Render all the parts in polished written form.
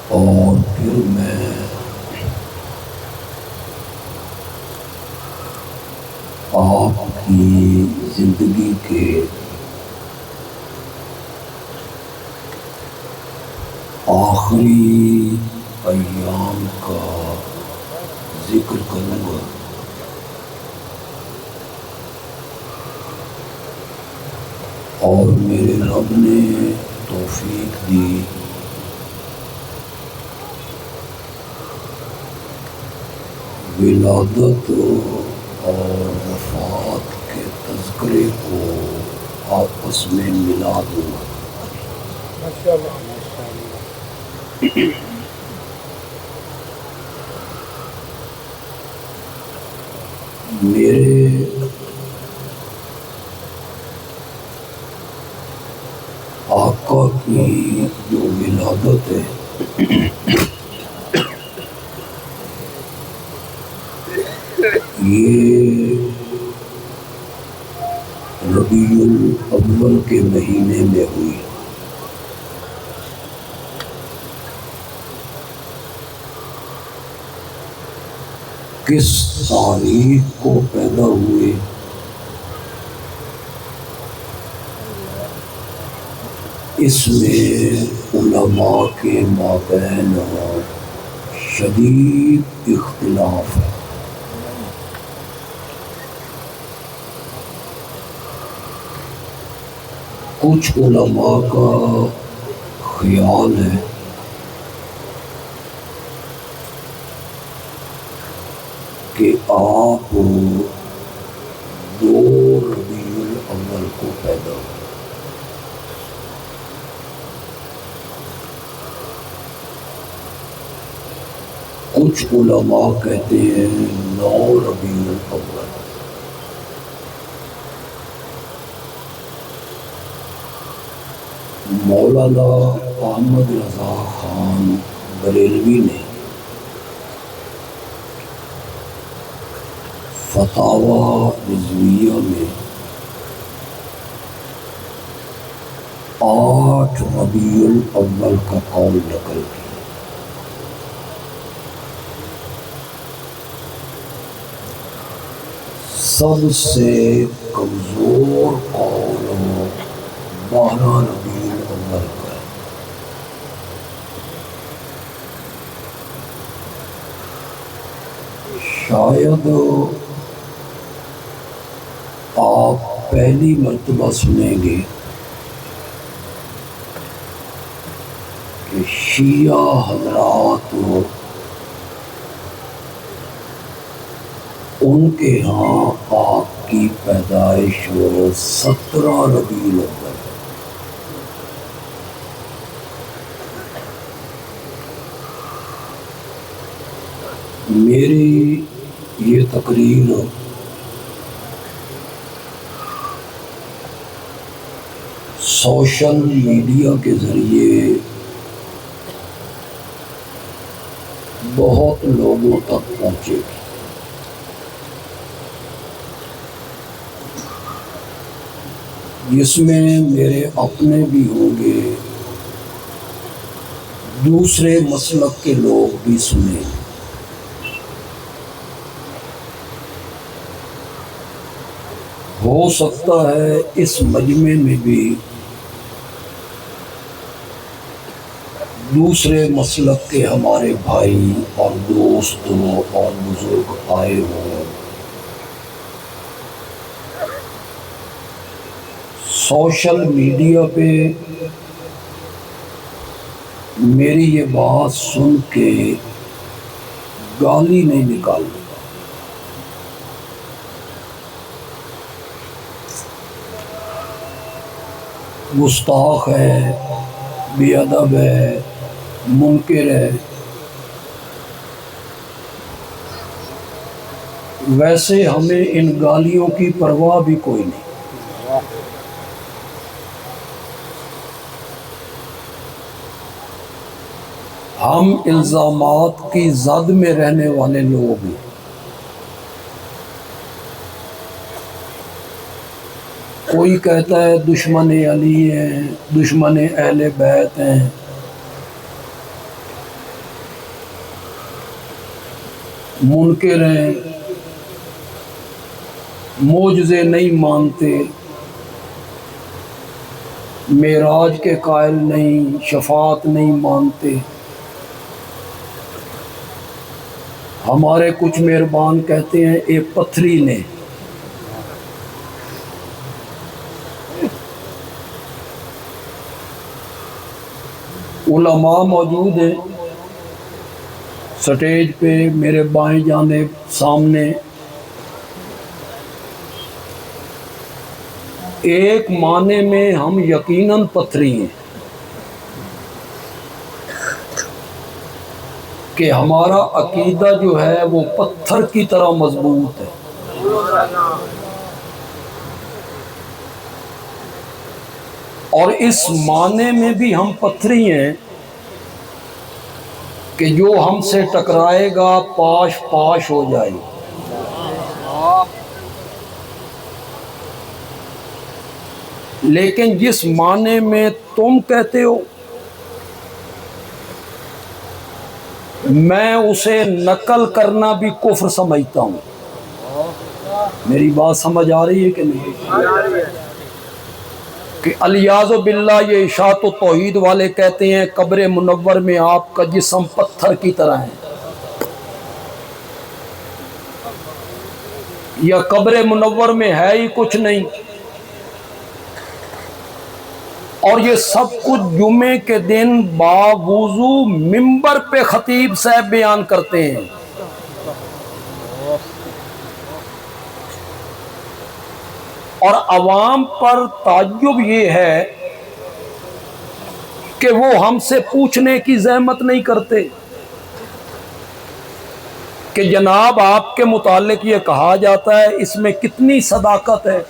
اور پھر میں آپ کی زندگی کے آخری ایام کا ذکر کروں گا۔ اور میرے رب نے توفیق دی ولادت اور وفات کے تذکرے کو آپس میں ملا دوں۔ میرے آقا کی جو ولادت ہے یہ ربیع الاول کے مہینے میں ہوئی۔ کس تاریخ کو پیدا ہوئے اس میں علماء کے مابین شدید اختلاف ہے۔ کچھ علماء کا خیال ہے کہ آپ 2 ربیع الاول کو پیدا ہوئے۔ کچھ علماء کہتے ہیں 9 ربیع الاول۔ مولانا احمد رضا خان بریلوی نے فتاوی رضویہ میں 8 ربیع الاول کا قول نقل کیا۔ سب سے کمزور قول 12 ربیع الاول کا ہے۔ شاید آپ پہلی مرتبہ سنیں گے کہ شیعہ حضرات ان کے ہاں آپ کی پیدائش 17 ربیع الاول۔ میری یہ تقریر سوشل میڈیا کے ذریعے بہت لوگوں تک پہنچے گی۔ جس میں میرے اپنے بھی ہوں گے، دوسرے مسلک کے لوگ بھی سنیں گے۔ ہو سکتا ہے اس مجمع میں بھی دوسرے مسلک کے ہمارے بھائی اور دوست اور بزرگ آئے ہوں۔ سوشل میڈیا پہ میری یہ بات سن کے گالی نہیں نکالنی، گستاخ ہے، بے ادب ہے، منکر ہے۔ ویسے ہمیں ان گالیوں کی پرواہ بھی کوئی نہیں۔ ہم الزامات کی زد میں رہنے والے لوگ ہیں۔ کوئی کہتا ہے دشمن علی ہیں، دشمن اہل بیت ہیں، منکر ہیں، معجزے نہیں مانتے، معراج کے قائل نہیں، شفاعت نہیں مانتے۔ ہمارے کچھ مہربان کہتے ہیں ایک پتھری نے علماء موجود ہیں سٹیج پہ میرے بائیں جانب سامنے، ایک معنی میں ہم یقیناً پتھری ہیں کہ ہمارا عقیدہ جو ہے وہ پتھر کی طرح مضبوط ہے، اور اس معنی میں بھی ہم پتھری ہیں کہ جو ہم سے ٹکرائے گا پاش پاش ہو جائے گا۔ لیکن جس معنی میں تم کہتے ہو میں اسے نقل کرنا بھی کفر سمجھتا ہوں۔ میری بات سمجھ آ رہی ہے کہ نہیں؟ کہ الیاذ باللہ یہ اشاعت و توحید والے کہتے ہیں قبر منور میں آپ کا جسم پتھر کی طرح ہے، یا قبر منور میں ہے ہی کچھ نہیں، اور یہ سب کچھ جمعے کے دن باوضو منبر پہ خطیب صاحب بیان کرتے ہیں۔ اور عوام پر تعجب یہ ہے کہ وہ ہم سے پوچھنے کی زحمت نہیں کرتے کہ جناب آپ کے متعلق یہ کہا جاتا ہے، اس میں کتنی صداقت ہے،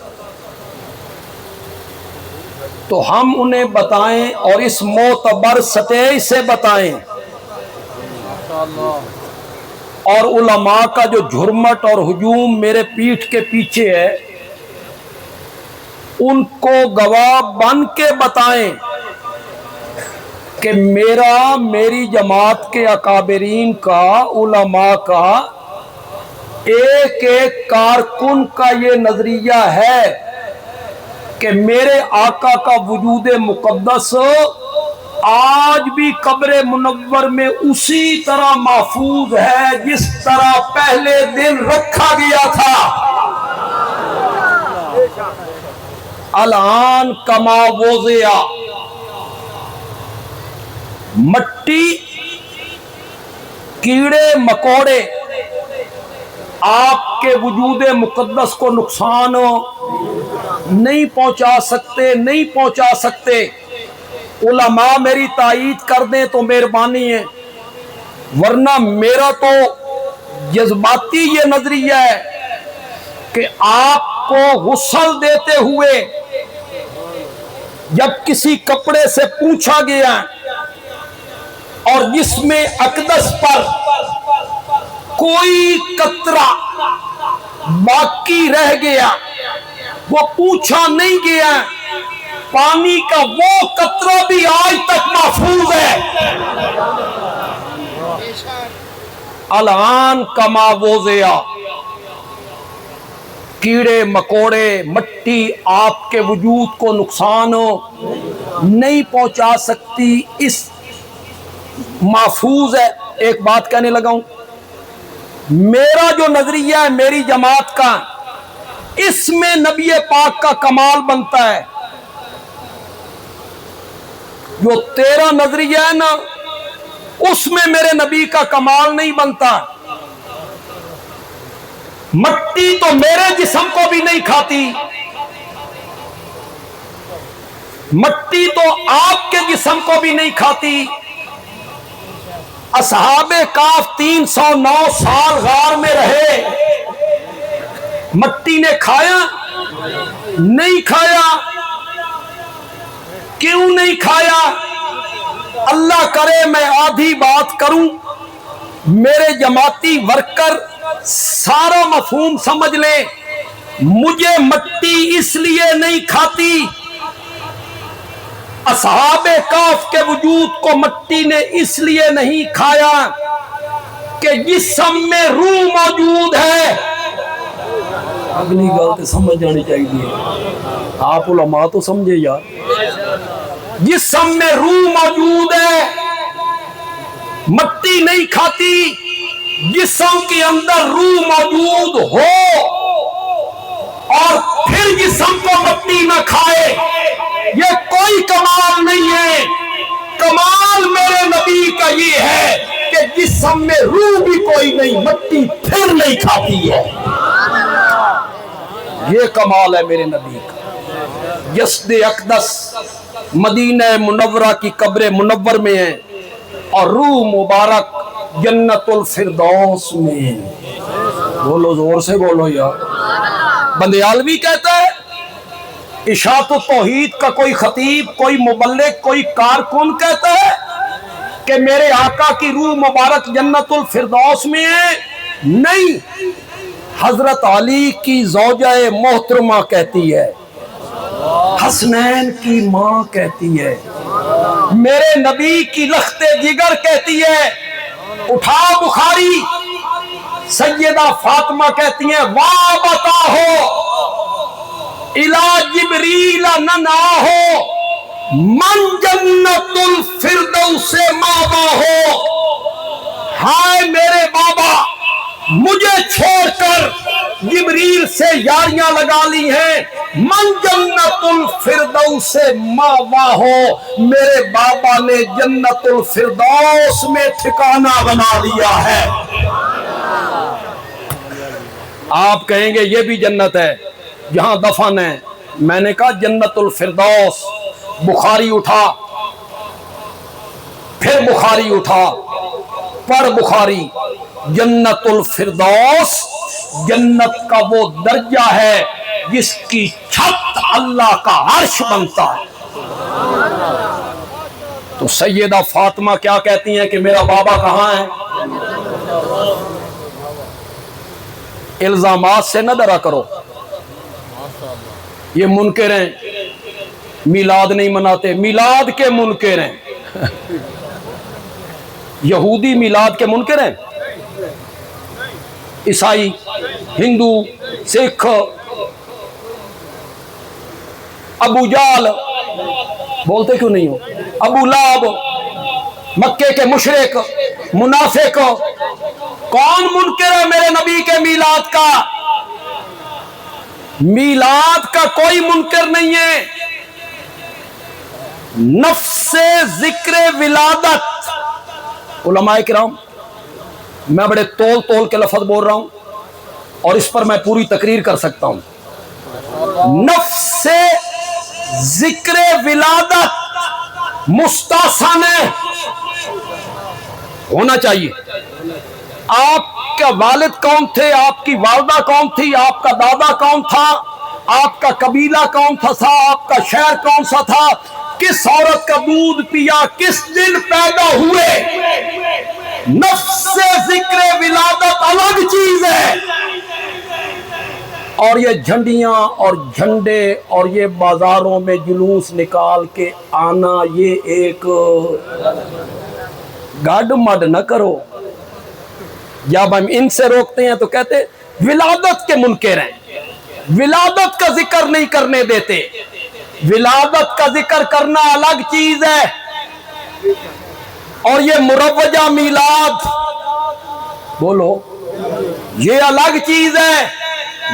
تو ہم انہیں بتائیں اور اس معتبر سطح سے بتائیں، اور علماء کا جو جھرمٹ اور ہجوم میرے پیٹھ کے پیچھے ہے ان کو گواہ بن کے بتائیں کہ میری جماعت کے اکابرین کا، علماء کا، ایک ایک کارکن کا یہ نظریہ ہے کہ میرے آقا کا وجود مقدس آج بھی قبر منور میں اسی طرح محفوظ ہے جس طرح پہلے دن رکھا گیا تھا۔ الان کما وضع، مٹی، کیڑے مکوڑے آپ کے وجود مقدس کو نقصان نہیں پہنچا سکتے۔ علماء میری تائید کر دیں تو مہربانی ہے، ورنہ میرا تو جذباتی یہ نظریہ ہے کہ آپ کو غسل دیتے ہوئے جب کسی کپڑے سے پوچھا گیا اور جس میں اقدس پر کوئی قطرہ باقی رہ گیا، وہ پوچھا نہیں گیا، پانی کا وہ قطرہ بھی آج تک محفوظ ہے۔ الان کما وضع، کیڑے مکوڑے، مٹی آپ کے وجود کو نقصان نہیں پہنچا سکتی، اس محفوظ ہے۔ ایک بات کہنے لگا ہوں، میرا جو نظریہ ہے میری جماعت کا، اس میں نبی پاک کا کمال بنتا ہے۔ جو تیرا نظریہ ہے نا اس میں میرے نبی کا کمال نہیں بنتا۔ مٹی تو میرے جسم کو بھی نہیں کھاتی، مٹی تو آپ کے جسم کو بھی نہیں کھاتی۔ اصحاب کہف 309 سال غار میں رہے، مٹی نے کھایا؟ نہیں کھایا۔ کیوں نہیں کھایا؟ اللہ کرے میں آدھی بات کروں، میرے جماعتی ورکر سارا مفہوم سمجھ لیں۔ مجھے مٹی اس لیے نہیں کھاتی، اصحاب کہف کے وجود کو مٹی نے اس لیے نہیں کھایا کہ جسم میں روح موجود ہے. اگلی گل تو سمجھ جانی چاہیے, آپ علماء تو سمجھے یار. جسم میں روح موجود ہے, مٹی نہیں کھاتی. جسم کے اندر روح موجود ہو اور پھر جسم کو مٹی نہ کھائے, یہ کوئی کمال نہیں ہے. کمال میرے نبی کا یہ ہے کہ جسم میں روح بھی کوئی نہیں, مٹی پھر نہیں کھاتی ہے. یہ کمال ہے میرے نبی کا. جسد اقدس مدینہ منورہ کی قبر منور میں ہے اور روح مبارک جنت الفردوس میں. بولو زور سے بولو یار. بندیالوی کہتا ہے, اشاعت التوحید کا کوئی خطیب, کوئی مبلغ, کوئی کارکن کہتا ہے کہ میرے آقا کی روح مبارک جنت الفردوس میں ہے. نہیں, حضرت علی کی زوجہ محترمہ کہتی ہے, حسنین کی ماں کہتی ہے, میرے نبی کی لخت جگر کہتی ہے. اٹھا بخاری, سیدہ فاطمہ کہتی ہیں, واہ بتا ہو الا جبریل ننا ہو من جنت الفردوس ماوا ہو. ہائے میرے بابا, مجھے چھوڑ کر جبریل سے یاریاں لگا لی ہیں. من جنت الفردوس ماوا ہو, میرے بابا نے جنت الفردوس میں ٹھکانہ بنا لیا ہے. آپ کہیں گے یہ بھی جنت ہے جہاں دفن ہے. میں نے کہا جنت الفردوس. بخاری اٹھا, پھر بخاری اٹھا, پڑھ بخاری. جنت الفردوس جنت کا وہ درجہ ہے جس کی چھت اللہ کا عرش بنتا ہے. تو سیدہ فاطمہ کیا کہتی ہیں کہ میرا بابا کہاں ہے؟ الزامات سے نہ ڈرا کرو. یہ منکر ہیں, میلاد نہیں مناتے, میلاد کے منکر ہیں. یہودی میلاد کے منکر ہیں, عیسائی, ہندو, سکھ, ابو جال, بولتے کیوں نہیں ہو, ابو لہب, مکے کے مشرک, منافق. کون منکر ہے میرے نبی کے میلاد کا؟ میلاد کا کوئی منکر نہیں ہے. نفس ذکر ولادت. علماء کرام, میں بڑے تول کے لفظ بول رہا ہوں اور اس پر میں پوری تقریر کر سکتا ہوں. نفس ذکر ولادت مستحسن ہونا چاہیے. آپ کا والد کون تھے, آپ کی والدہ کون تھی, آپ کا دادا کون تھا, آپ کا قبیلہ کون تھا, آپ کا شہر کون سا تھا, کس عورت کا دودھ پیا, کس دن پیدا ہوئے. نفس ذکر ولادت الگ چیز ہے. اور یہ جھنڈیاں اور جھنڈے اور یہ بازاروں میں جلوس نکال کے آنا, یہ ایک گاڈ مڈ نہ کرو. جب ہم ان سے روکتے ہیں تو کہتے ولادت کے منکر ہیں, ولادت کا ذکر نہیں کرنے دیتے. ولادت کا ذکر کرنا الگ چیز ہے اور یہ مروجہ میلاد, بولو, یہ الگ چیز ہے.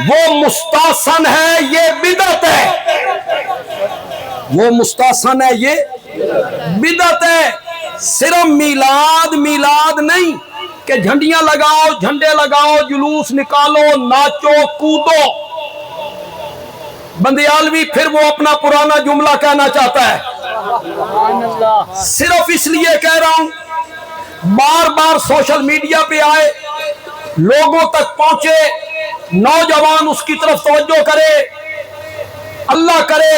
وہ مستحسن ہے, یہ بدعت ہے. وہ مستحسن ہے, یہ بدعت ہے. صرف میلاد میلاد نہیں کہ جھنڈیاں لگاؤ, جھنڈے لگاؤ, جلوس نکالو, ناچو, کودو. بندیالوی پھر وہ اپنا پرانا جملہ کہنا چاہتا ہے. صرف اس لیے کہہ رہا ہوں, بار بار سوشل میڈیا پہ آئے, لوگوں تک پہنچے, نوجوان اس کی طرف توجہ کرے. اللہ کرے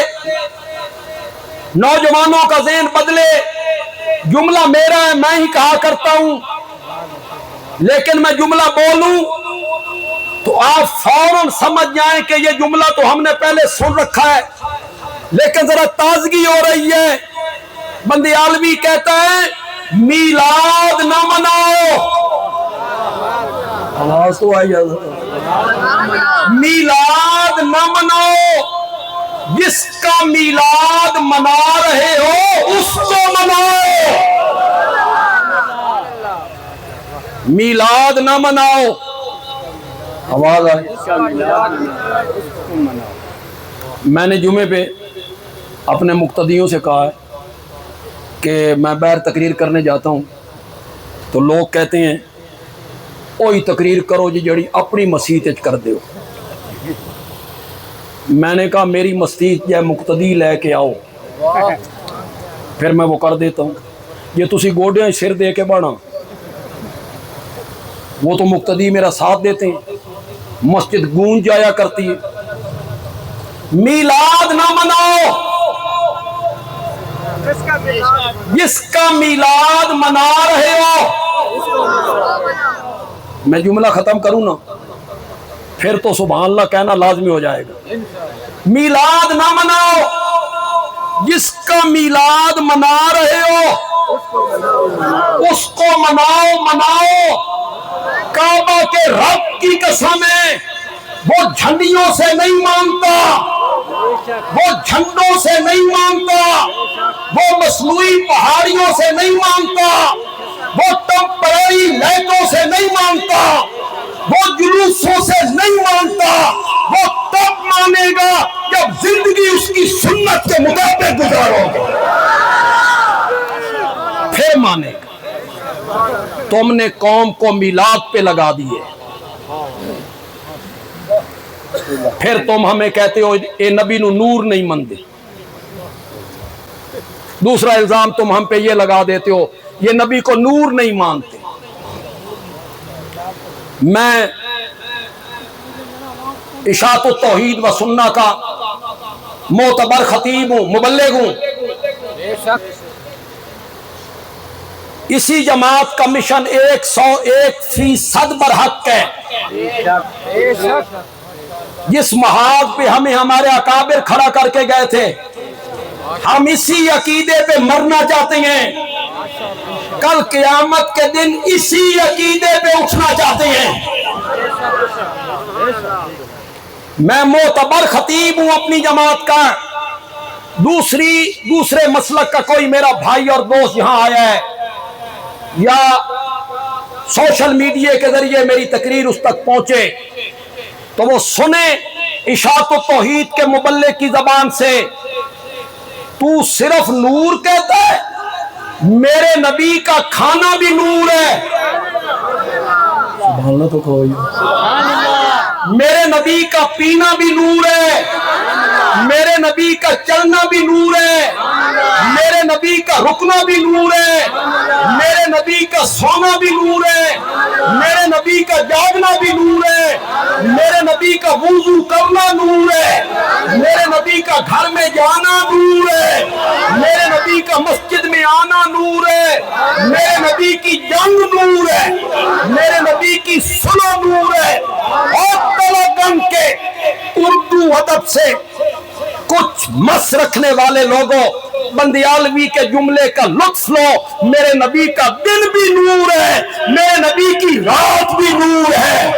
نوجوانوں کا ذہن بدلے. جملہ میرا ہے, میں ہی کہا کرتا ہوں, لیکن میں جملہ بولوں تو آپ فوراً سمجھ جائیں کہ یہ جملہ تو ہم نے پہلے سن رکھا ہے, لیکن ذرا تازگی ہو رہی ہے. بندیالوی کہتا ہے میلاد نہ مناؤ, آواز تو آئی جاتا. میلاد نہ مناؤ، جس کا میلاد منا رہے ہو اس کو مناؤ. میلاد نہ مناؤ. آواز آئی. میں نے جمعے پہ اپنے مقتدیوں سے کہا ہے کہ میں باہر تقریر کرنے جاتا ہوں تو لوگ کہتے ہیں وہی تقریر کرو جی جڑی اپنی مسیح کر دیو. میں نے کہا میری مسجد یا مقتدی لے کے آؤ پھر میں وہ کر دیتا ہوں. یہ تسی گوڈیاں سر دے کے بڑھا، وہ تو مقتدی میرا ساتھ دیتے ہیں، مسجد گونج جایا کرتی ہے. میلاد نہ مناؤ، جس کا میلاد منا رہے ہو. میں جملہ ختم کروں نا پھر تو سبحان اللہ کہنا لازمی ہو جائے گا. میلاد نہ مناؤ، جس کا میلاد منا رہے ہو اس کو مناؤ. کعبہ کے رب کی قسم ہے وہ جھنڈیوں سے نہیں مانگتا، وہ جھنڈوں سے نہیں مانگتا، وہ مصنوعی پہاڑیوں سے نہیں مانگتا، وہ ٹمپرری لائٹوں سے نہیں مانگتا، وہ جلوسوں سے نہیں مانگتا. وہ تب مانے گا جب زندگی اس کی سنت کے مطابق گزارو گے، پھر مانے گا. تم نے قوم کو میلاد پہ لگا دیے، پھر تم ہمیں کہتے ہو اے نبی نو نور نہیں مندے. دوسرا الزام تم ہم پہ یہ لگا دیتے ہو یہ نبی کو نور نہیں مانتے. میں اشاعت التوحید و سنہ کا معتبر خطیب ہوں، مبلغ ہوں. اسی جماعت کا مشن 101% برحق ہے. جس محاذ پہ ہمیں ہمارے اکابر کھڑا کر کے گئے تھے ہم اسی عقیدے پہ مرنا چاہتے ہیں، کل قیامت کے دن اسی عقیدے پہ اٹھنا چاہتے ہیں. میں معتبر خطیب ہوں اپنی جماعت کا. دوسرے مسلک کا کوئی میرا بھائی اور دوست یہاں آیا ہے یا سوشل میڈیا کے ذریعے میری تقریر اس تک پہنچے تو وہ سنے اشاعت التوحید کے مبلغ کی زبان سے تو صرف نور کہتا ہے، میرے نبی کا کھانا بھی نور ہے. سبحان اللہ تو کہو. میرے نبی کا پینا بھی نور ہے، میرے نبی کا چلنا بھی نور ہے، میرے نبی کا رکنا بھی نور ہے، میرے نبی کا سونا بھی نور ہے، میرے نبی کا جاگنا بھی نور ہے، میرے نبی کا وضو کرنا نور ہے، میرے نبی کا گھر میں جانا نور ہے، میرے نبی کا مسجد میں آنا نور ہے، میرے نبی کی جنگ نور ہے، میرے نبی کی سلو نور ہے. اور تلگن کے اردو ادب سے کچھ مس رکھنے والے لوگوں بندیالوی کے جملے کا لطف لو. میرے نبی کا دن بھی نور ہے، میرے نبی کی رات بھی نور ہے.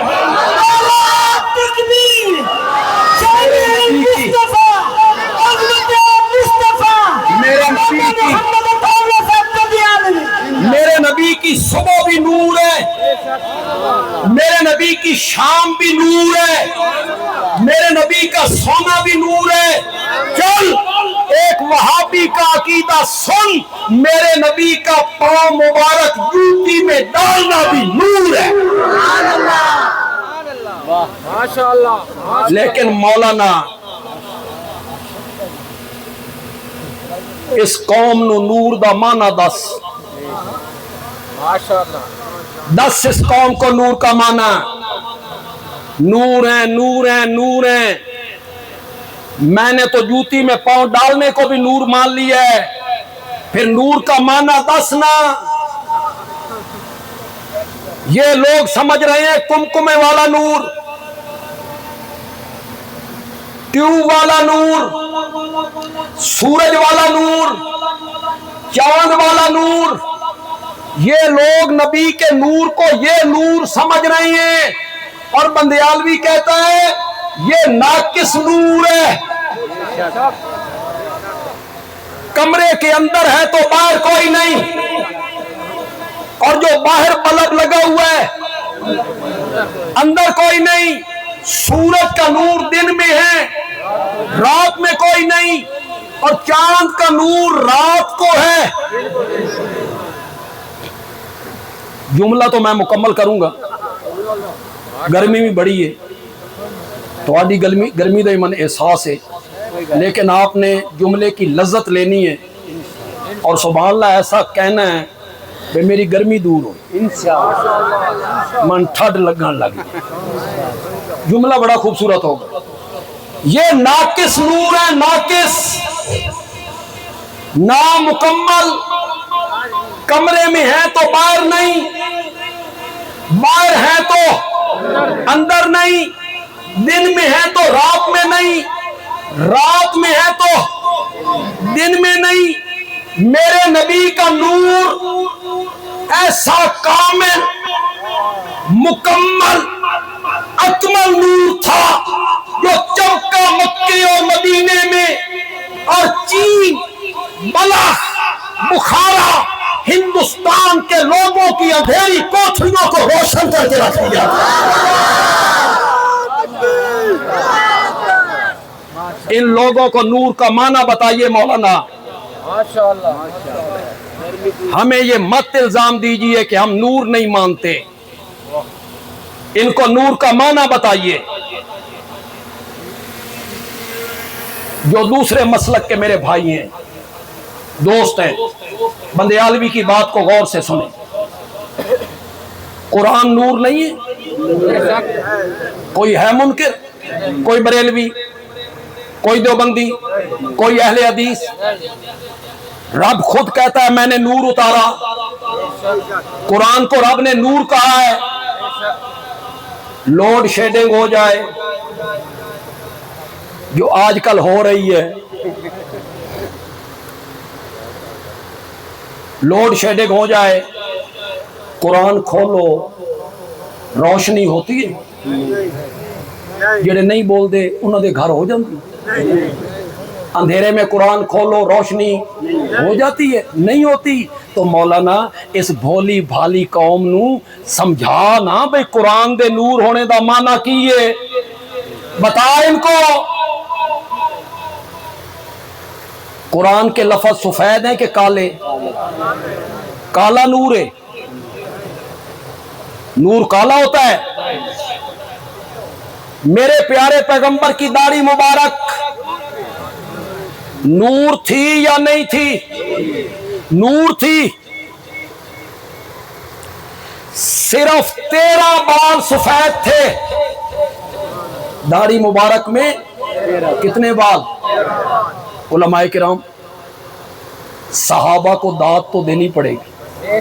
میرے نبی کی صبح بھی نور ہے، میرے نبی کی شام بھی نور ہے، میرے نبی کا سونا بھی نور ہے. چل ایک وہابی کا عقیدہ سن، میرے نبی کا پاؤں مبارک جوتی میں ڈالنا بھی نور ہے. لیکن مولانا اس قوم نو نور دا معنی دس. دس اس قوم کو نور کا معنی. نور ہیں نور ہیں نور ہیں. میں نے تو جوتی میں پاؤں ڈالنے کو بھی نور مان لیا ہے، پھر نور کا معنی دس نا. یہ لوگ سمجھ رہے ہیں کمکمے والا نور، ٹیوب والا نور، سورج والا نور، چاند والا نور، یہ لوگ نبی کے نور کو یہ نور سمجھ رہے ہیں، اور بندیالوی کہتا ہے یہ ناقص نور ہے، کمرے کے اندر ہے تو باہر کوئی نہیں، اور جو باہر بلب لگا ہوا ہے اندر کوئی نہیں، سورج کا نور دن میں ہے رات میں کوئی نہیں، اور چاند کا نور رات کو ہے۔ جملہ تو میں مکمل کروں گا، گرمی بھی بڑی ہے، تھوڑی گرمی دا من احساس ہے، لیکن آپ نے جملے کی لذت لینی ہے، اور سبحان اللہ ایسا کہنا ہے کہ میری گرمی دور ہو، من ٹھڈ لگن لگ، جملہ بڑا خوبصورت ہوگا۔ یہ ناقص نور ہے، ناقص، نامکمل، کمرے میں ہے تو باہر نہیں، باہر ہے تو اندر نہیں، دن میں ہے تو رات میں نہیں، رات میں ہے تو دن میں نہیں۔ میرے نبی کا نور ایسا کامل، مکمل، اکمل نور تھا جو چمکا مکے اور مدینے میں، اور چین، بلخ، بخارا، ہندوستان کے لوگوں کی اندھیری کوٹھریوں کو روشن کر کے رکھ دیا۔ ان لوگوں کو نور کا معنی بتائیے مولانا، ہمیں یہ مت الزام دیجئے کہ ہم نور نہیں مانتے، ان کو نور کا معنی بتائیے۔ جو دوسرے مسلک کے میرے بھائی ہیں، دوست ہیں، بندیالوی کی بات کو غور سے سنیں۔ قرآن نور نہیں ہے؟ کوئی ہے منکر؟ کوئی بریلوی، کوئی دیوبندی، کوئی اہل حدیث؟ رب خود کہتا ہے میں نے نور اتارا، قرآن کو رب نے نور کہا ہے۔ لوڈ شیڈنگ ہو جائے جو آج کل ہو رہی ہے، لوڈ شیڈنگ ہو جائے، قرآن کھولو روشنی ہوتی ہے، جڑے نہیں بول دے انہوں دے گھر ہو جاتی، اندھیرے میں قرآن کھولو روشنی ہو جاتی ہے، نہیں ہوتی۔ تو مولانا اس بھولی بھالی قوم نو سمجھا نا بھئی قرآن دے نور ہونے دا معنی کیے، بتا ان کو۔ قرآن کے لفظ سفید ہیں کہ کالے؟ کالا نور ہے، نور کالا ہوتا ہے۔ میرے پیارے پیغمبر کی داڑھی مبارک نور تھی یا نہیں تھی؟ نور تھی، صرف 13 بال سفید تھے داڑھی مبارک میں، کتنے بال؟ علماء کرام، صحابہ کو داد تو دینی پڑے گی،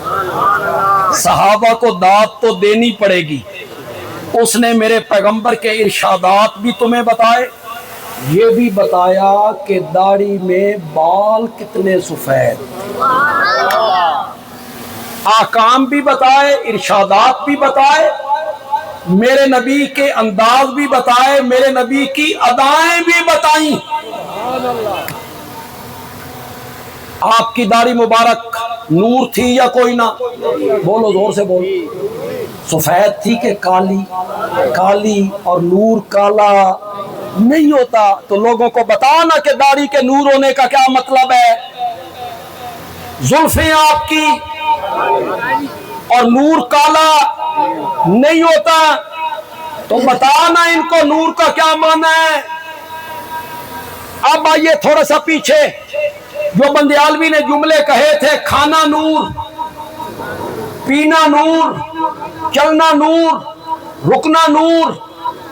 صحابہ کو داد تو دینی پڑے گی۔ اس نے میرے پیغمبر کے ارشادات بھی تمہیں بتائے، یہ بھی بتایا کہ داڑھی میں بال کتنے سفید، احکام بھی بتائے، ارشادات بھی بتائے، میرے نبی کے انداز بھی بتائے، میرے نبی کی ادائیں بھی بتائیں۔ آپ کی داڑھی مبارک نور تھی یا کوئی نہ؟ بولو زور سے بولو، سفید تھی کہ کالی؟ کالی، اور نور کالا نہیں ہوتا۔ تو لوگوں کو بتانا کہ داڑھی کے نور ہونے کا کیا مطلب ہے۔ زلفیں آپ کی اور نور کالا نہیں ہوتا، تو بتانا ان کو نور کا کیا معنی ہے۔ اب آئیے تھوڑا سا پیچھے، جو بندیالوی نے جملے کہے تھے، کھانا نور، پینا نور، چلنا نور، رکنا نور،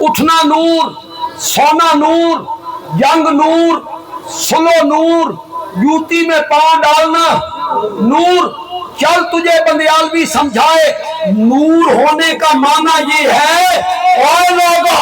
اٹھنا نور، سونا نور، جنگ نور، سلو نور، جوتی میں پاؤں ڈالنا نور۔ چل تجھے بندیالوی سمجھائے، نور ہونے کا معنی یہ ہے، اے لوگوں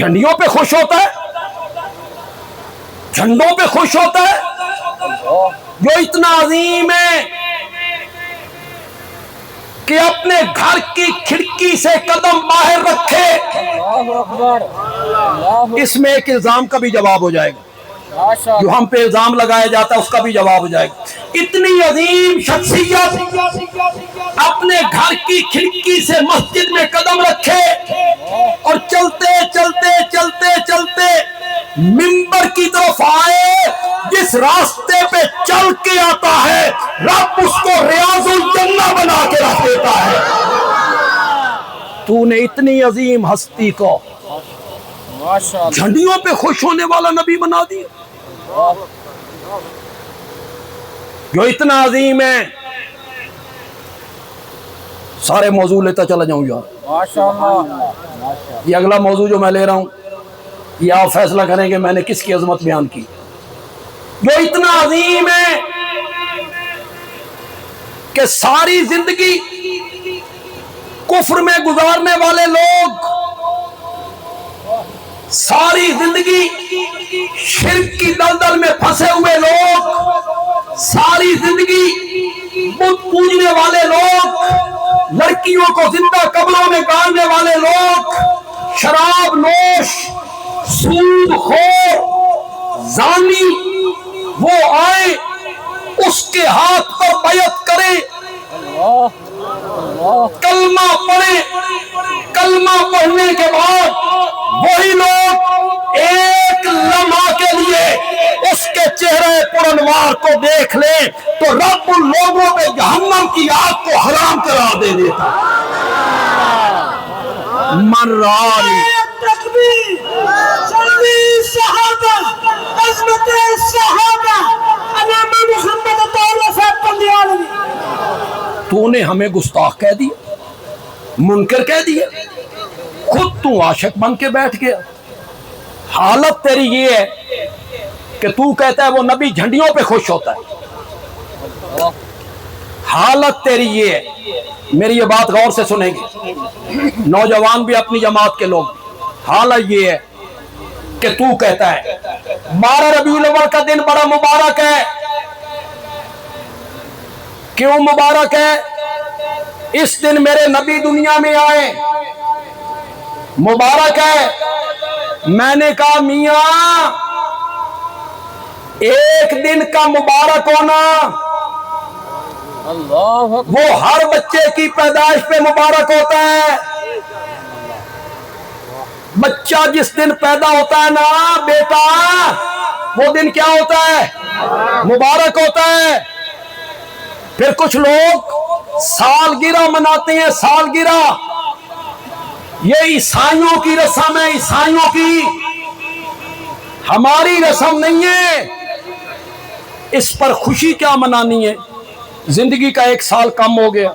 جھنڈیوں پہ خوش ہوتا ہے، جھنڈوں پہ خوش ہوتا ہے، جو اتنا عظیم ہے کہ اپنے گھر کی کھڑکی سے قدم باہر رکھے، اس میں ایک الزام کا بھی جواب ہو جائے گا، جو ہم پہ الزام لگایا جاتا ہے اس کا بھی جواب ہو جائے گا۔ اتنی عظیم شخصیت اپنے گھر کی کھڑکی سے مسجد میں قدم رکھے اور چلتے چلتے چلتے چلتے منبر کی طرف آئے، جس راستے پہ چل کے آتا ہے رب اس کو ریاض الجنہ بنا کے رکھ دیتا ہے۔ تو نے اتنی عظیم ہستی کو جھنڈیوں پہ خوش ہونے والا نبی بنا دیا، جو اتنا عظیم ہے۔ سارے موضوع لیتا چلا جاؤں یار، یہ اگلا موضوع جو میں لے رہا ہوں یہ آپ فیصلہ کریں کہ میں نے کس کی عظمت بیان کی۔ جو اتنا عظیم ہے کہ ساری زندگی کفر میں گزارنے والے لوگ، ساری زندگی شرک کی دلدل میں پھنسے ہوئے لوگ، ساری زندگی بت پوجنے والے لوگ، لڑکیوں کو زندہ قبروں میں گاڑنے والے لوگ، شراب نوش، سود خور، زانی، وہ آئے اس کے ہاتھ پر بیعت کرے، کلمہ پڑھے، کلمہ پڑھنے کے بعد وہی لوگ ایک لمحہ کے لیے اس کے چہرے پرانوار کو دیکھ لیں تو رب ان لوگوں پہ جہنم کی آگ کو حرام قرار دے دیتا۔ من رانی تکبیر، سلوی صحابہ، عظمت صحابہ، علامہ محمد طاہر صاحب بندیالوی۔ تو نے ہمیں گستاخ کہہ دیا، منکر کہہ دیا، خود تو عاشق بن کے بیٹھ گیا۔ حالت تیری یہ ہے کہ تو کہتا ہے وہ نبی جھنڈیوں پہ خوش ہوتا ہے۔ حالت تیری یہ ہے، میری یہ بات غور سے سنیں گے نوجوان بھی، اپنی جماعت کے لوگ۔ حالت یہ ہے کہ تو کہتا ہے 12 ربیع الاول کا دن بڑا مبارک ہے۔ کیوں مبارک ہے؟ اس دن میرے نبی دنیا میں آئے، مبارک ہے۔ میں نے کہا میاں ایک دن کا مبارک ہونا وہ ہر بچے کی پیدائش پہ مبارک ہوتا ہے۔ بچہ جس دن پیدا ہوتا ہے نا بیٹا، وہ دن کیا ہوتا ہے؟ مبارک ہوتا ہے۔ پھر کچھ لوگ سالگرہ مناتے ہیں، سالگرہ، یہ عیسائیوں کی رسم ہے، عیسائیوں کی، ہماری رسم نہیں ہے۔ اس پر خوشی کیا منانی ہے؟ زندگی کا 1 سال کم ہو گیا،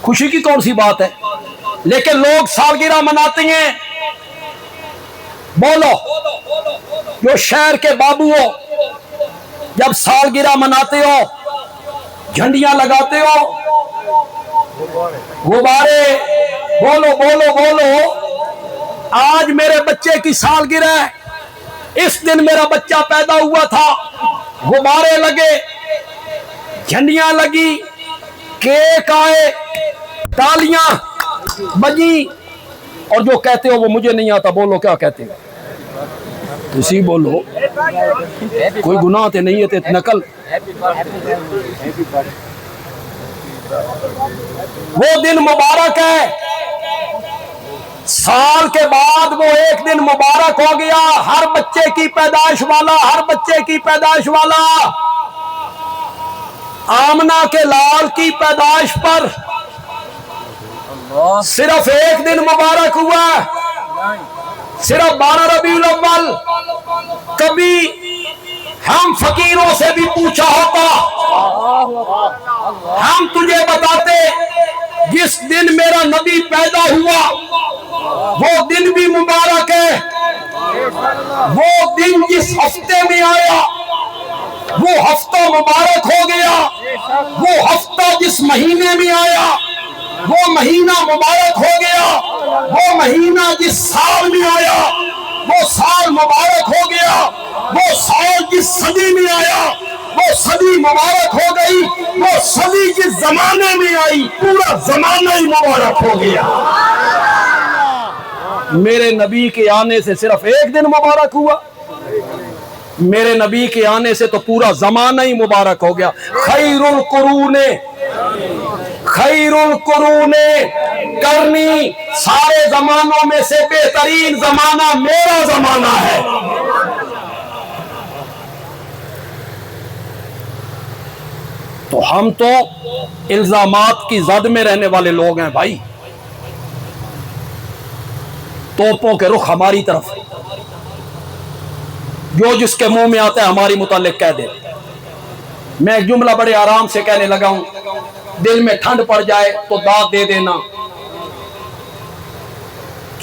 خوشی کی کون سی بات ہے؟ لیکن لوگ سالگرہ مناتے ہیں۔ بولو جو شہر کے بابو ہو، جب سالگرہ مناتے ہو جھنڈیاں لگاتے ہو، غبارے، بولو بولو بولو، آج میرے بچے کی سالگرہ ہے، اس دن میرا بچہ پیدا ہوا تھا، غبارے لگے، جھنڈیاں لگی، کیک آئے، تالیاں بجی، اور جو کہتے ہو وہ مجھے نہیں آتا، بولو کیا کہتے ہو؟ اسی بولو، کوئی گناہ تے نہیں ہے تے نقل۔ وہ دن مبارک ہے، سال کے بعد وہ ایک دن مبارک ہو گیا، ہر بچے کی پیدائش والا، ہر بچے کی پیدائش والا۔ آمنہ کے لال کی پیدائش پر صرف ایک دن مبارک ہوا، صرف 12 ربیع الاول۔ کبھی ہم فقیروں سے بھی پوچھا ہوتا، ہم تجھے بتاتے جس دن میرا نبی پیدا ہوا وہ دن بھی مبارک ہے، وہ دن جس ہفتے میں آیا وہ ہفتہ مبارک ہو گیا، وہ ہفتہ جس مہینے میں آیا وہ مہینہ مبارک ہو گیا، وہ مہینہ جس سال میں آیا وہ سال مبارک ہو گیا، وہ سال جس صدی میں آیا وہ صدی مبارک ہو گئی، وہ صدی جس زمانے میں آئی پورا زمانہ ہی مبارک ہو گیا۔ میرے نبی کے آنے سے صرف ایک دن مبارک ہوا، میرے نبی کے آنے سے تو پورا زمانہ ہی مبارک ہو گیا۔ خیر القرون کرنی، سارے زمانوں میں سے بہترین زمانہ میرا زمانہ ہے۔ تو ہم تو الزامات کی زد میں رہنے والے لوگ ہیں بھائی، توپوں کے رخ ہماری طرف، جو جس کے منہ میں آتا ہے ہماری متعلق کہہ دے۔ میں ایک جملہ بڑے آرام سے کہنے لگا ہوں، دل میں ٹھنڈ پڑ جائے تو داد دے دینا۔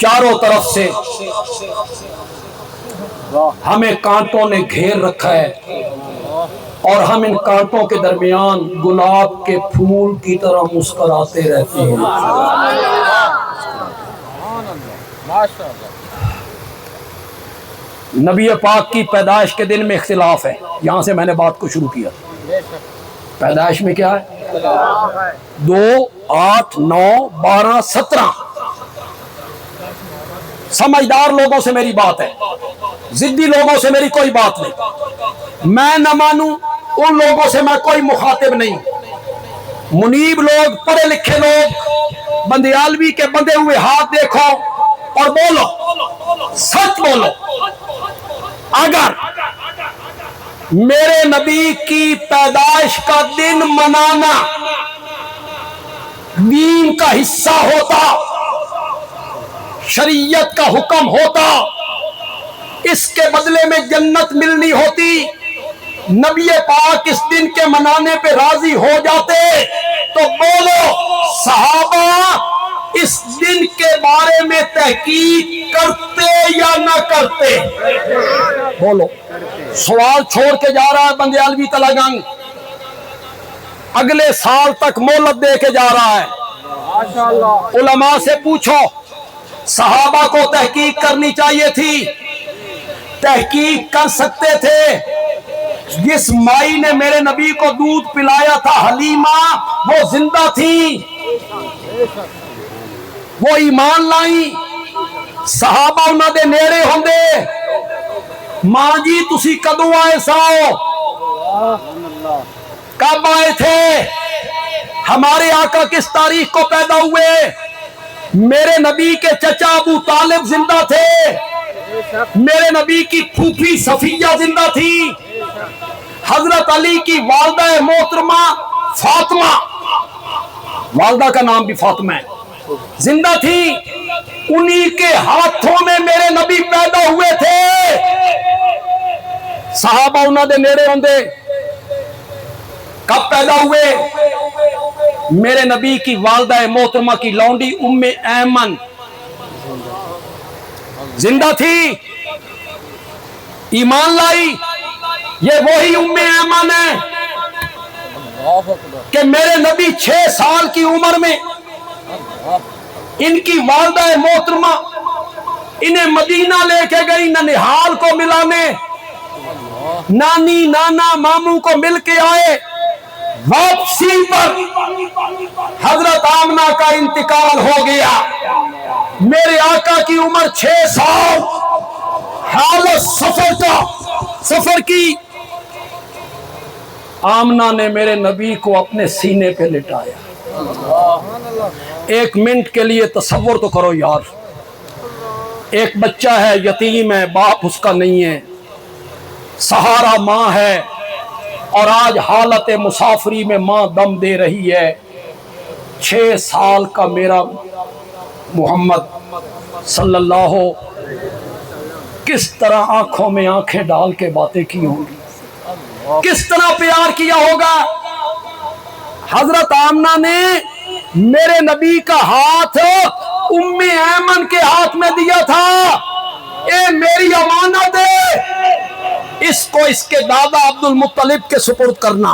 چاروں طرف سے ہمیں کانٹوں نے گھیر رکھا ہے اور ہم ان کانٹوں کے درمیان گلاب کے پھول کی طرح مسکراتے رہتے ہیں۔ نبی پاک کی پیدائش کے دن میں اختلاف ہے، یہاں سے میں نے بات کو شروع کیا۔ پیدائش میں کیا ہے؟ 2، 8، 9، 12، 17۔ سمجھدار لوگوں سے میری بات ہے، ضدی لوگوں سے میری کوئی بات نہیں۔ میں نہ مانوں ان لوگوں سے میں کوئی مخاطب نہیں۔ منیب لوگ، پڑھے لکھے لوگ، بندیالوی کے بندے ہوئے ہاتھ دیکھو اور بولو، سچ بولو۔ اگر میرے نبی کی پیدائش کا دن منانا دین کا حصہ ہوتا، شریعت کا حکم ہوتا، اس کے بدلے میں جنت ملنی ہوتی، نبی پاک اس دن کے منانے پہ راضی ہو جاتے، تو بولو صحابہ اس دن کے بارے میں تحقیق کرتے یا نہ کرتے؟ بولو۔ سوال چھوڑ کے جا رہا ہے بندیالوی تلنگانگ، اگلے سال تک مہلت دے کے جا رہا ہے۔ علماء سے پوچھو، صحابہ کو تحقیق کرنی چاہیے تھی، تحقیق کر سکتے تھے۔ جس مائی نے میرے نبی کو دودھ پلایا تھا حلیمہ، وہ زندہ تھی، وہ ایمان لائی، صحابہ انہاں دے نیڑے ہوندے۔ ماں جی تسی کدوں آئے ساؤ؟ کب آئے تھے؟ ہمارے آقا کس تاریخ کو پیدا ہوئے؟ میرے نبی کے چچا ابو طالب زندہ تھے، میرے نبی کی پھوپھی صفیہ زندہ تھی، حضرت علی کی والدہ محترمہ فاطمہ، والدہ کا نام بھی فاطمہ ہے، زندہ تھی، انہی کے ہاتھوں میں میرے نبی پیدا ہوئے تھے۔ صحابہ انہاں دے نیڑے ہوندے۔ کب پیدا ہوئے؟ میرے نبی کی والدہ محترمہ کی لونڈی ام ایمن زندہ تھی، ایمان لائی۔ یہ وہی ام ایمن ہے کہ میرے نبی 6 سال کی عمر میں ان کی والدہ محترمہ انہیں مدینہ لے کے گئی ننہال کو ملانے، نانی نانا ماموں کو مل کے آئے۔ واپسی پر حضرت آمنہ کا انتقال ہو گیا، میرے آقا کی عمر 6 سال، حالت سفر کی۔ آمنہ نے میرے نبی کو اپنے سینے پہ لٹایا۔ ایک منٹ کے لیے تصور تو کرو یار، ایک بچہ ہے، یتیم ہے، باپ اس کا نہیں ہے، سہارا ماں ہے، اور آج حالت مسافری میں ماں دم دے رہی ہے۔ 6 سال کا میرا محمد صلی اللہ کس طرح آنکھوں میں آنکھیں ڈال کے باتیں کی ہوں گی، کس طرح پیار کیا ہوگا۔ حضرت آمنہ نے میرے نبی کا ہاتھ ام ایمن کے ہاتھ میں دیا تھا، اے میری امانت ہے، اس کو اس کے دادا عبد المطلب کے سپرد کرنا۔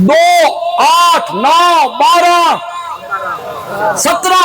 2, 8, 9, 12, 17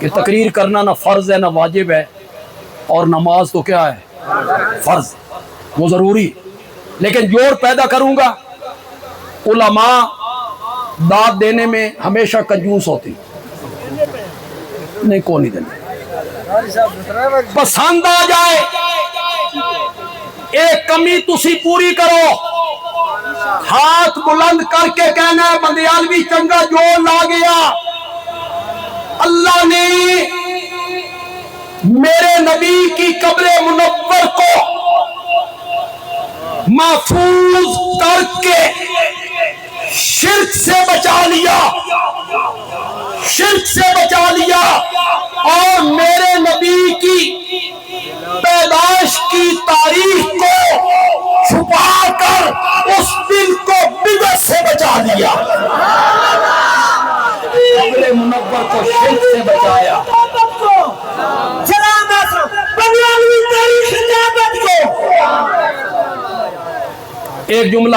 کہ تقریر کرنا نہ فرض ہے نہ واجب ہے، اور نماز تو کیا ہے؟ فرض، وہ ضروری، لیکن جوڑ پیدا کروں گا۔ علماء داد دینے میں ہمیشہ کنجوس ہوتی، نہیں کو نہیں دینا، پسند آ جائے ایک کمی تسی پوری کرو، ہاتھ بلند کر کے کہنا ہے بندیالوی چنگا جوڑ لا گیا۔ اللہ نے میرے نبی کی قبر منور کو محفوظ کر کے شرک سے بچا لیا، شرک سے بچا لیا، اور میرے نبی کی پیدائش کی تاریخ کو چھپا کر اس دن کو بدعت سے بچا لیا، قبر منور کو شرک سے بچایا۔ ایک جملہ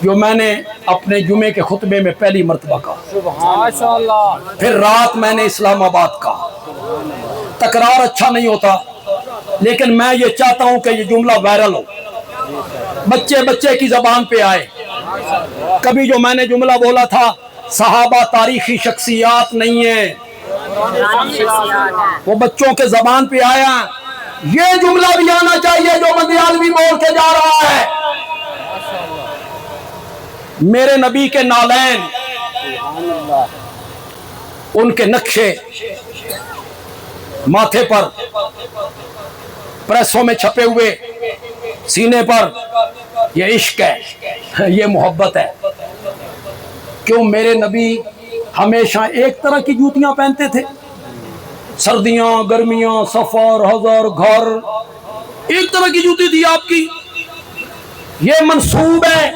جو میں نے اپنے جمعے کے خطبے میں پہلی مرتبہ کہا، پھر رات میں نے اسلام آباد کہا، تکرار اچھا نہیں ہوتا، لیکن میں یہ چاہتا ہوں کہ یہ جملہ وائرل ہو، بچے بچے کی زبان پہ آئے۔ کبھی جو میں نے جملہ بولا تھا صحابہ تاریخی شخصیات نہیں ہیں، وہ بچوں کے زبان پہ آیا، یہ جملہ بھی آنا چاہیے جو بندیالوی بول کے جا رہا ہے۔ میرے نبی کے نالین، ان کے نقشے ماتھے پر پریسوں میں چھپے ہوئے، سینے پر، یہ عشق ہے، یہ محبت ہے۔ کیوں میرے نبی ہمیشہ ایک طرح کی جوتیاں پہنتے تھے؟ سردیاں، گرمیاں، سفر، حضر، گھر، ایک طرح کی جوتی تھی آپ کی، یہ منسوب ہے۔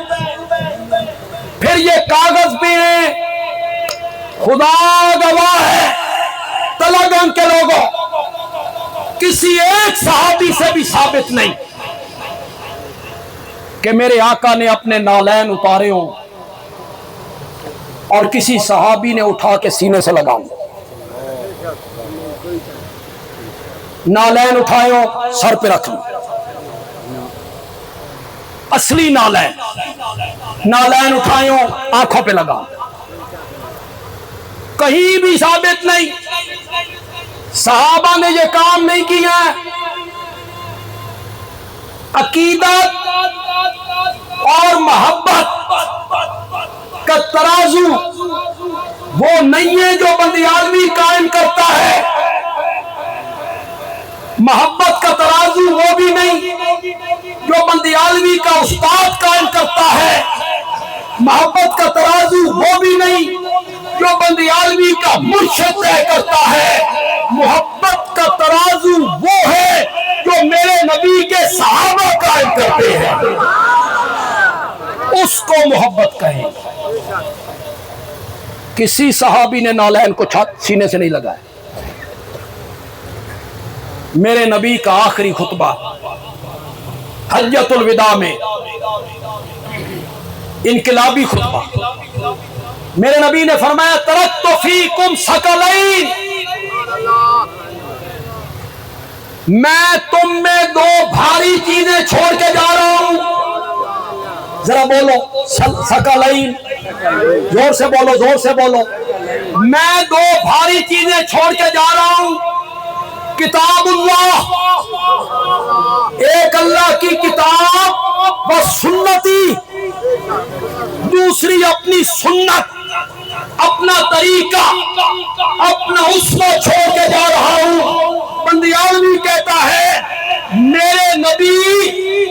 پھر یہ کاغذ پہ ہیں، خدا گواہ ہے تلگن کے لوگوں، کسی ایک صحابی سے بھی ثابت نہیں کہ میرے آقا نے اپنے نالین اتارے ہوں اور کسی صحابی نے اٹھا کے سینے سے لگا ہوں، نالین اٹھائے ہوں سر پہ رکھ لوں، اصلی نالین اٹھائے ہوں آنکھوں پہ لگا، کہیں بھی ثابت نہیں۔ صحابہ نے یہ کام نہیں کیا۔ عقیدت اور محبت کا ترازو وہ نہیں ہے جو بندیالوی قائم کرتا ہے، محبت کا ترازو وہ بھی نہیں جو بندیالوی کا استاد قائم کرتا ہے، محبت کا ترازو وہ بھی نہیں جو بندیالوی کا مرشد طے کرتا ہے، محبت کا ترازو وہ ہے جو میرے نبی کے صحابہ قائم کرتے ہیں، اس کو محبت کہیں۔ کسی صحابی نے نالین کو سینے سے نہیں لگایا۔ میرے نبی کا آخری خطبہ حجۃ الوداع میں، انقلابی خطبہ، میرے نبی نے فرمایا ترکت فیکم ثقلین، میں تم میں دو بھاری چیزیں چھوڑ کے جا رہا ہوں، ذرا بولو ثقلین، زور سے بولو، زور سے بولو، میں دو بھاری چیزیں چھوڑ کے جا رہا ہوں، کتاب اللہ، ایک اللہ کی کتاب، و سنتی، دوسری اپنی سنت، اپنا طریقہ، اپنا اسوہ چھوڑ کے جا رہا ہوں۔ بندیالوی کہتا ہے میرے نبی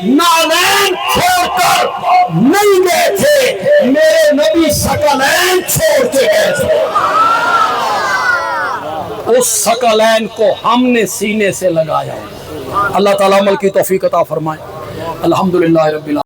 نالین چھوڑ کر نہیں گئے تھے، میرے نبی ثقلین چھوڑ کے گئے تھے، اس ثقلین کو ہم نے سینے سے لگایا۔ اللہ تعالیٰ عمل کی توفیق عطا فرمائے۔ الحمدللہ رب العالمین۔